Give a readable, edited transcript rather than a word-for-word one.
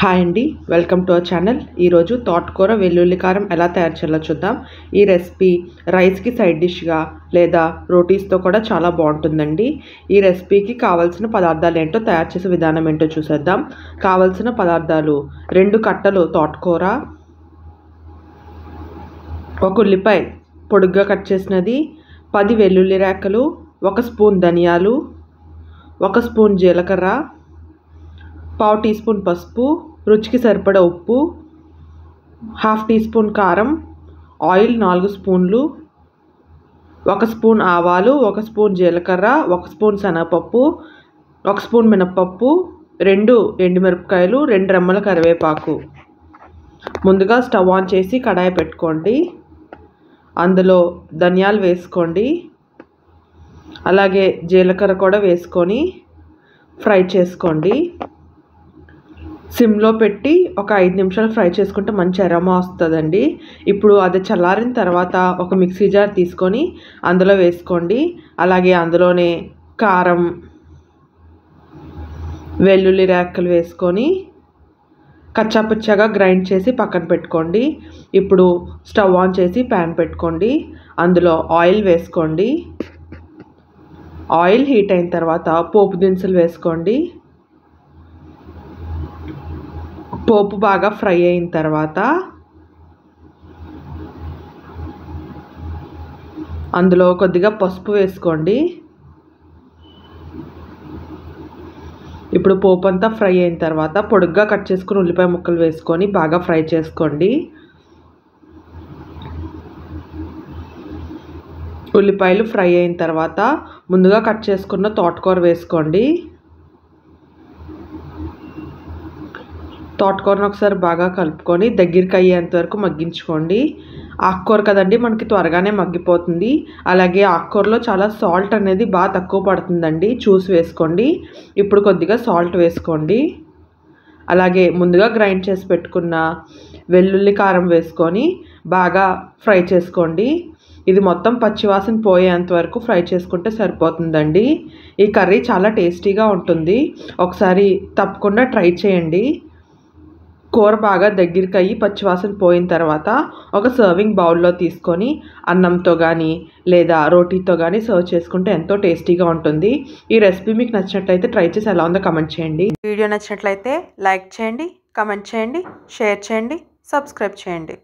Hi అండి, welcome to our channel. ఈరోజు తోటకూర వెల్లుల్లి కారం ఎలా తయారు చేయాలో చూద్దాం. ఈ రెసిపీ రైస్కి సైడ్ డిష్గా లేదా రోటీస్తో కూడా చాలా బాగుంటుందండి. ఈ రెసిపీకి కావాల్సిన పదార్థాలు ఏంటో, తయారు చేసే విధానం ఏంటో చూసేద్దాం. కావాల్సిన పదార్థాలు: 2 కట్టలు తోటకూర, 1 ఉల్లిపాయ పొడుగ్గా కట్ చేసినది, 10 వెల్లుల్లి రేఖలు, 1 స్పూన్ ధనియాలు, 1 స్పూన్ జీలకర్ర, 1/2 టీ స్పూన్ పసుపు, రుచికి సరిపడా ఉప్పు, 1/2 టీ స్పూన్ కారం, ఆయిల్ 4 స్పూన్లు, 1 స్పూన్ ఆవాలు, 1 స్పూన్ జీలకర్ర, 1 స్పూన్ శనగపప్పు, 1 స్పూన్ మినపప్పు, 2 ఎండుమిరపకాయలు, 2 రెమ్మల కరివేపాకు. ముందుగా స్టవ్ ఆన్ చేసి కడాయి పెట్టుకోండి. అందులో ధనియాలు వేసుకోండి, అలాగే జీలకర్ర కూడా వేసుకొని ఫ్రై చేసుకోండి. సిమ్లో పెట్టి ఒక 5 నిమిషాలు ఫ్రై చేసుకుంటే మంచి అరోమా వస్తుందండి. ఇప్పుడు అది చల్లారిన తర్వాత ఒక మిక్సీ జార్ తీసుకొని అందులో వేసుకోండి. అలాగే అందులోనే కారం, వెల్లుల్లి రేఖలు వేసుకొని కచ్చాపచ్చాగా గ్రైండ్ చేసి పక్కన పెట్టుకోండి. ఇప్పుడు స్టవ్ ఆన్ చేసి ప్యాన్ పెట్టుకోండి. అందులో ఆయిల్ వేసుకోండి. ఆయిల్ హీట్ అయిన తర్వాత పోపు దినుసులు వేసుకోండి. పోపు బాగా ఫ్రై అయిన తర్వాత అందులో కొద్దిగా పసుపు వేసుకోండి. ఇప్పుడు పోపు అంతా ఫ్రై అయిన తర్వాత పొడుగ్గా కట్ చేసుకుని ఉల్లిపాయ ముక్కలు వేసుకొని బాగా ఫ్రై చేసుకోండి. ఉల్లిపాయలు ఫ్రై అయిన తర్వాత ముందుగా కట్ చేసుకున్న తోటకూర వేసుకోండి. తోటకూరను ఒకసారి బాగా కలుపుకొని దగ్గరికి అయ్యేంత వరకు మగ్గించుకోండి. ఆకుకూర కదండి, మనకి త్వరగానే మగ్గిపోతుంది. అలాగే ఆకుకూరలో చాలా సాల్ట్ అనేది బాగా తక్కువ పడుతుందండి, చూసి వేసుకోండి. ఇప్పుడు కొద్దిగా సాల్ట్ వేసుకోండి. అలాగే ముందుగా గ్రైండ్ చేసి పెట్టుకున్న వెల్లుల్లి కారం వేసుకొని బాగా ఫ్రై చేసుకోండి. ఇది మొత్తం పచ్చివాసన పోయేంత వరకు ఫ్రై చేసుకుంటే సరిపోతుందండి. ఈ కర్రీ చాలా టేస్టీగా ఉంటుంది, ఒకసారి తప్పకుండా ట్రై చేయండి. కూర బాగా దగ్గరికి అయ్యి పచ్చివాసన పోయిన తర్వాత ఒక సర్వింగ్ బౌల్లో తీసుకొని అన్నంతో కానీ లేదా రోటీతో కానీ సర్వ్ చేసుకుంటే ఎంతో టేస్టీగా ఉంటుంది. ఈ రెసిపీ మీకు నచ్చినట్లయితే ట్రై చేసి ఎలా ఉందో కమెంట్ చేయండి. వీడియో నచ్చినట్లయితే లైక్ చేయండి, కమెంట్ చేయండి, షేర్ చేయండి, సబ్స్క్రైబ్ చేయండి.